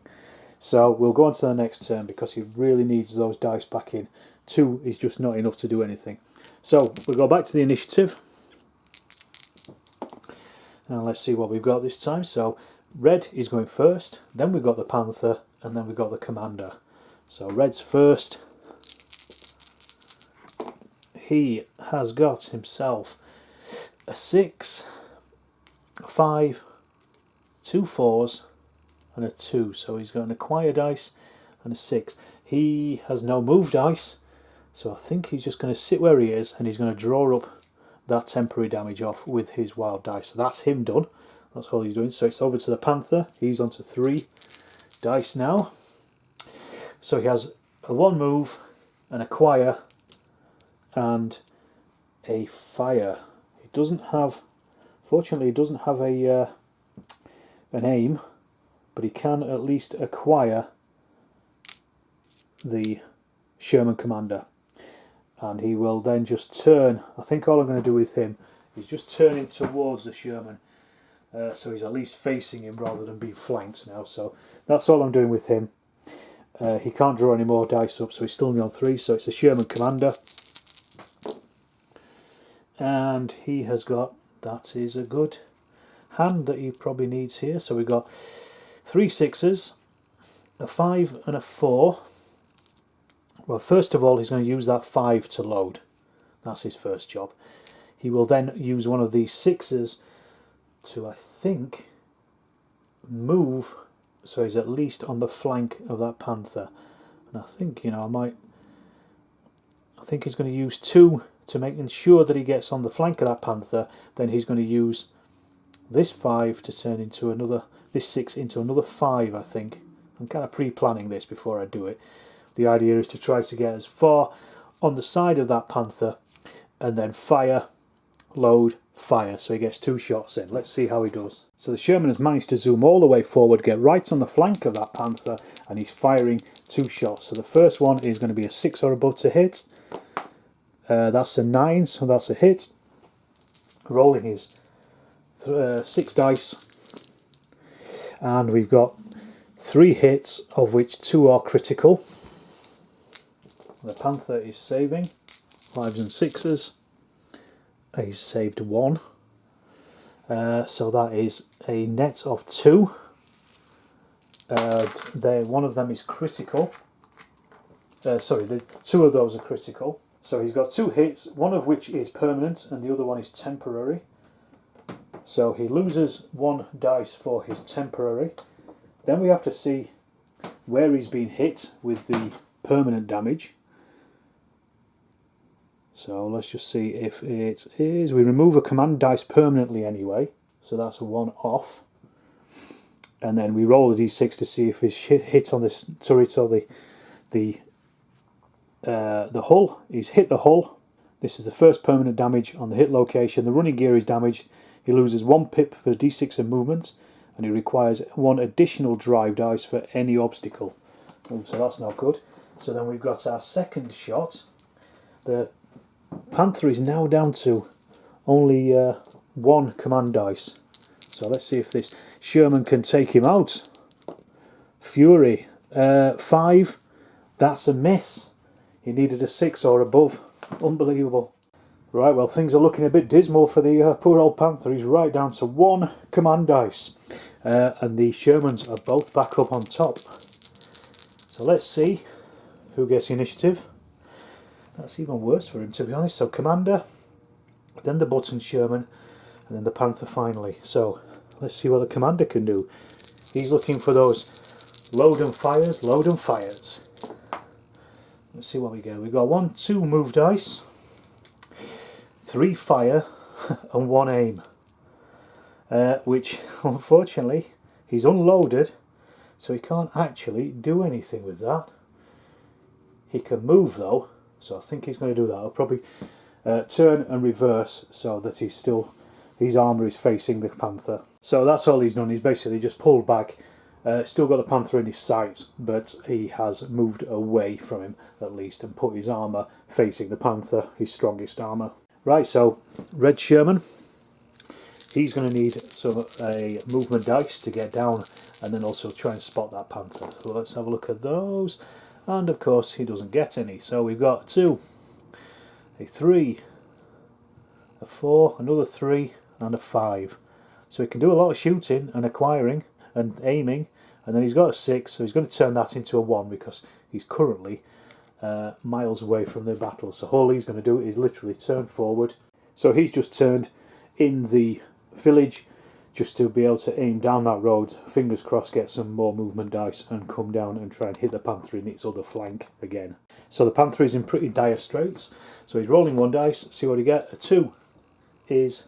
So we'll go on to the next turn because he really needs those dice back in. 2 is just not enough to do anything. So we'll go back to the initiative. And let's see what we've got this time. So red is going first, then we've got the Panther, and then we've got the Commander. So red's first. He has got himself a 6, a 5, 2 4s, and a 2. So he's got an acquire dice and a 6. He has no move dice, so I think he's just going to sit where he is, and he's going to draw up that temporary damage off with his wild dice. So that's him done. That's all he's doing. So it's over to the Panther. He's on to 3 dice now. So he has a 1 move, an acquire, and a fire. He doesn't have, fortunately, he doesn't have an aim, but he can at least acquire the Sherman Commander. And he will then just turn. I think all I'm going to do with him is just turn him towards the Sherman. So he's at least facing him rather than being flanked now. So that's all I'm doing with him. He can't draw any more dice up, so he's still only on 3. So it's a Sherman Commander. And he has got, that is a good hand that he probably needs here. So we've got 3 6s, a 5 and a 4. Well, first of all, he's going to use that 5 to load. That's his first job. He will then use one of these 6s to, I think, move, so he's at least on the flank of that Panther. And I think, I think he's going to use 2 to make ensure that he gets on the flank of that Panther. Then he's going to use this 5 to turn into another, this 6 into another 5, I think. I'm kind of pre-planning this before I do it. The idea is to try to get as far on the side of that Panther and then fire, load, fire. So he gets 2 shots in. Let's see how he does. So the Sherman has managed to zoom all the way forward, get right on the flank of that Panther, and he's firing 2 shots. So the first one is going to be a 6 or above to hit. That's a 9, so that's a hit. Rolling his 6 dice. And we've got 3 hits, of which 2 are critical. The Panther is saving 5s and 6s. He's saved 1. So that is a net of 2. One of them is critical. Sorry, 2 of those are critical. So he's got 2 hits, one of which is permanent and the other one is temporary. So he loses 1 dice for his temporary. Then we have to see where he's been hit with the permanent damage. So let's just see if it is. We remove a command dice permanently anyway, so that's a 1 off. And then we roll a d6 to see if it's hit on this turret or the the hull. He's hit the hull. This is the first permanent damage on the hit location. The running gear is damaged. He loses 1 pip per d6 of movement, and he requires 1 additional drive dice for any obstacle. Oh, so that's not good. So then we've got our second shot. The Panther is now down to only 1 command dice. So let's see if this Sherman can take him out. Fury. 5. That's a miss. He needed a 6 or above. Unbelievable. Right, well, things are looking a bit dismal for the poor old Panther. He's right down to 1 command dice. And the Shermans are both back up on top. So let's see who gets the initiative. That's even worse for him, to be honest. So Commander, then the button Sherman, and then the Panther finally. So let's see what the Commander can do. He's looking for those load and fires, load and fires. Let's see what we get. We've got 1, 2 move dice, 3 fire, and 1 aim. Which, unfortunately, he's unloaded, so he can't actually do anything with that. He can move though, so I think he's going to do that. I'll probably turn and reverse so that his armour is facing the Panther. So that's all he's done. He's basically just pulled back. Still got the Panther in his sights, but he has moved away from him at least and put his armour facing the Panther, his strongest armour. Right, so Red Sherman, he's going to need a movement dice to get down and then also try and spot that Panther. So let's have a look at those. And of course he doesn't get any. So we've got a 2, a 3, a 4, another 3 and a 5. So he can do a lot of shooting and acquiring and aiming, and then he's got a 6, so he's going to turn that into a 1 because he's currently miles away from the battle. So all he's going to do is literally turn forward. So he's just turned in the village just to be able to aim down that road, fingers crossed, get some more movement dice and come down and try and hit the Panther in its other flank again. So the Panther is in pretty dire straits. So he's rolling 1 dice, see what he gets. A 2 is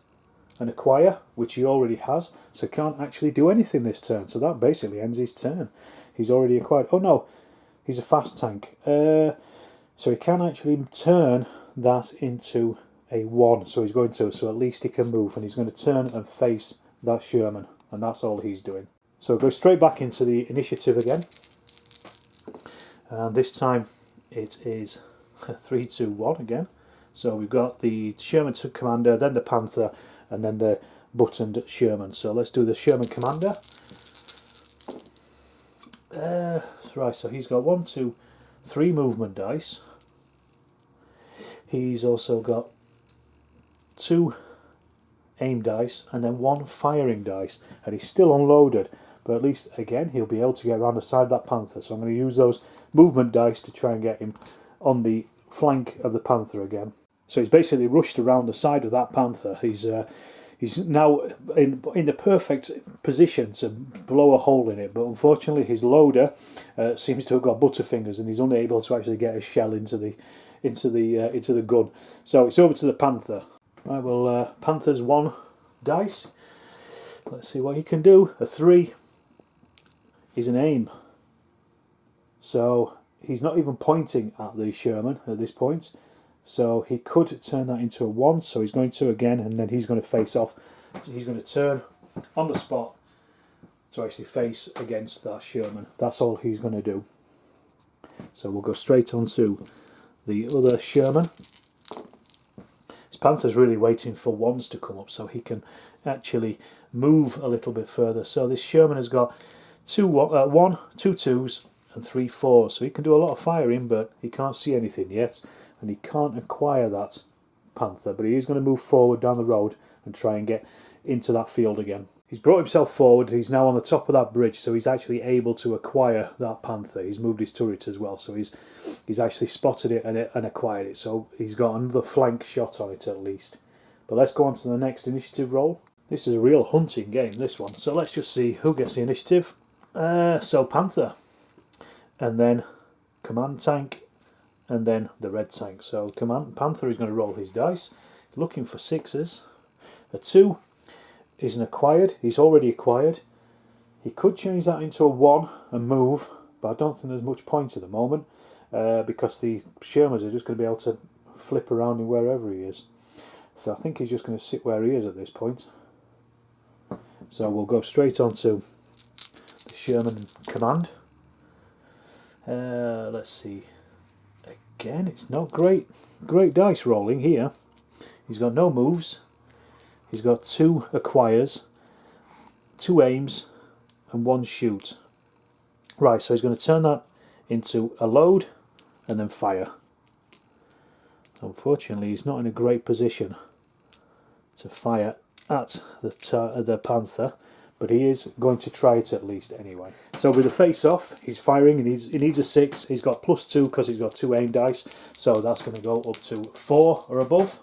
an acquire, which he already has, so can't actually do anything this turn. So that basically ends his turn. He's already acquired. Oh no, he's a fast tank. So he can actually turn that into a 1. So he's going to, so at least he can move, and he's going to turn and face that Sherman, and that's all he's doing. So go straight back into the initiative again, and this time it is 3, 2, 1 again. So we've got the Sherman Commander, then the Panther, and then the buttoned Sherman. So let's do the Sherman Commander. Right, so he's got 1, 2, 3 movement dice. He's also got 2 aim dice and then 1 firing dice, and he's still unloaded, but at least again he'll be able to get around the side of that Panther. So I'm going to use those movement dice to try and get him on the flank of the Panther again. So he's basically rushed around the side of that Panther. He's now in the perfect position to blow a hole in it, but unfortunately his loader seems to have got butterfingers and he's unable to actually get a shell into the gun. So it's over to the Panther. Right, well, Panther's 1 dice. Let's see what he can do. A 3 is an aim. So he's not even pointing at the Sherman at this point. So he could turn that into a 1. So he's going to again, and then he's going to face off. So he's going to turn on the spot to actually face against that Sherman. That's all he's going to do. So we'll go straight on to the other Sherman. Panther's really waiting for 1s to come up so he can actually move a little bit further. So this Sherman has got 1, 2 2s and 3 4s. So he can do a lot of firing, but he can't see anything yet, and he can't acquire that Panther. But he is going to move forward down the road and try and get into that field again. He's brought himself forward. He's now on the top of that bridge, so he's actually able to acquire that Panther. He's moved his turret as well, so he's actually spotted it and acquired it. So he's got another flank shot on it at least. But let's go on to the next initiative roll. This is a real hunting game, this one. So let's just see who gets the initiative. So Panther, and then command tank, and then the red tank. So Panther is going to roll his dice, looking for 6s. A 2 is an acquired. He's already acquired. He could change that into a 1 and move, but I don't think there's much point at the moment. because the Shermans are just going to be able to flip around in wherever he is. So I think he's just going to sit where he is at this point. So we'll go straight on to the Sherman Command. Let's see. Again, it's not great dice rolling here. He's got no moves. He's got 2 acquires, 2 aims, and 1 shoot. Right, so he's going to turn that into a load and then fire. Unfortunately, he's not in a great position to fire at the Panther, but he is going to try it at least anyway. So with the face off, he's firing. He needs a 6. He's got +2 because he's got 2 aim dice, so that's going to go up to 4 or above,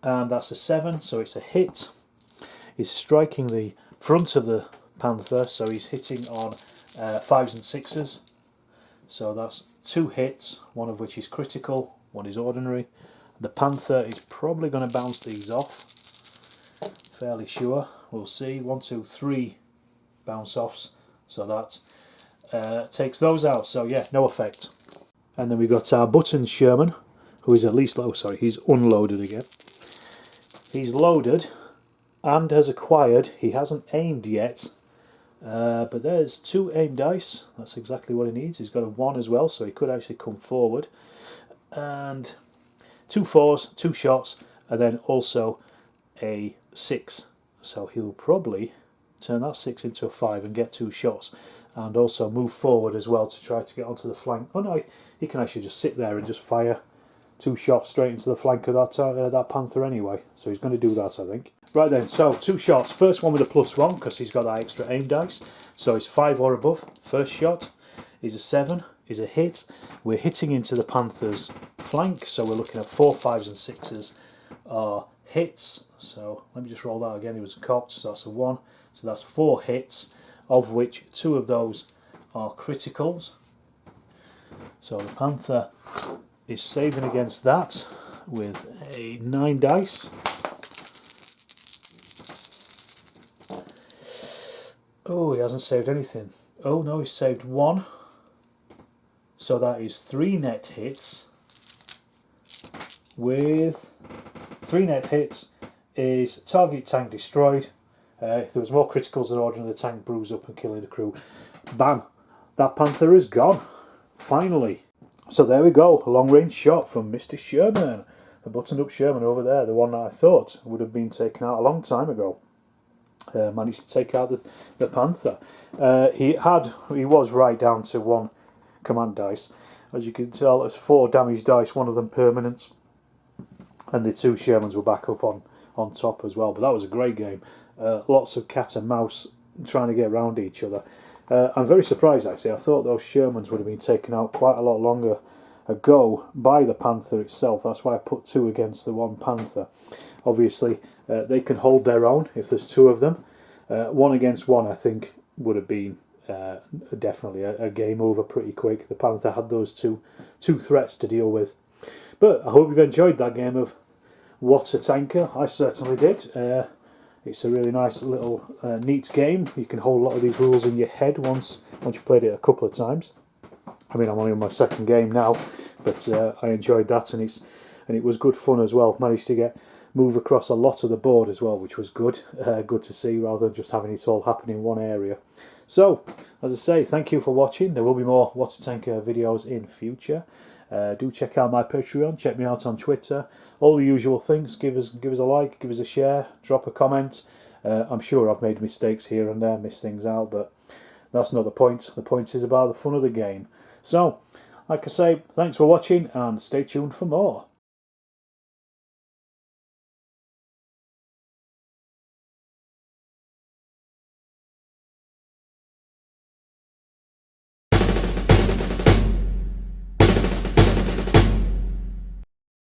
and that's a 7, so it's a hit. He's striking the front of the Panther, so he's hitting on 5s and 6s. So that's 2 hits, one of which is critical, one is ordinary. The Panther is probably going to bounce these off, fairly sure. We'll see. 1, 2, 3 bounce offs, so that takes those out. So yeah, no effect. And then we've got our button Sherman, who is at least he's unloaded again. He's loaded and has acquired. He hasn't aimed yet, but there's 2 aim dice. That's exactly what he needs. He's got a 1 as well, so he could actually come forward. And 2 4s, 2 shots, and then also a 6. So he'll probably turn that 6 into a 5 and get 2 shots, and also move forward as well to try to get onto the flank. Oh no, he can actually just sit there and just fire 2 shots straight into the flank of that Panther anyway. So he's going to do that, I think. Right then, so 2 shots. First one with a +1 because he's got that extra aim dice. So it's 5 or above. First shot is a 7, is a hit. We're hitting into the Panther's flank, so we're looking at 4, 5s and 6s are hits. So let me just roll that again. It was cocked, so that's a 1. So that's 4 hits, of which 2 of those are criticals. So the Panther is saving against that with a 9 dice. Oh, he hasn't saved anything. Oh no, he's saved 1. So that is 3 net hits. With 3 net hits is target tank destroyed. If there was more criticals than ordinary, the tank bruised up and killing the crew. Bam! That Panther is gone. Finally. So there we go. A long range shot from Mr. Sherman. The buttoned up Sherman over there. The one that I thought would have been taken out a long time ago. Managed to take out the Panther. He was right down to 1 command dice. As you can tell, it's 4 damage dice, one of them permanent. And the 2 Shermans were back up on top as well. But that was a great game. Lots of cat and mouse trying to get around each other. I'm very surprised actually. I thought those Shermans would have been taken out quite a lot longer ago by the Panther itself. That's why I put 2 against the 1 Panther. Obviously they can hold their own if there's 2 of them. 1 against 1 I think would have been definitely a game over pretty quick. The Panther had those two threats to deal with. But I hope you've enjoyed that game of What a Tanker. I certainly did. It's a really nice little neat game. You can hold a lot of these rules in your head once you've played it a couple of times. I mean, I'm only on my 2nd game now, but I enjoyed that, and it was good fun as well. Managed to move across a lot of the board as well, which was good. Good to see, rather than just having it all happen in one area. So, as I say, thank you for watching. There will be more What a Tanker videos in future. Do check out my Patreon, check me out on Twitter, all the usual things. Give us a like, give us a share, drop a comment. I'm sure I've made mistakes here and there, missed things out, but that's not the point. The point is about the fun of the game. So, like I say, thanks for watching and stay tuned for more.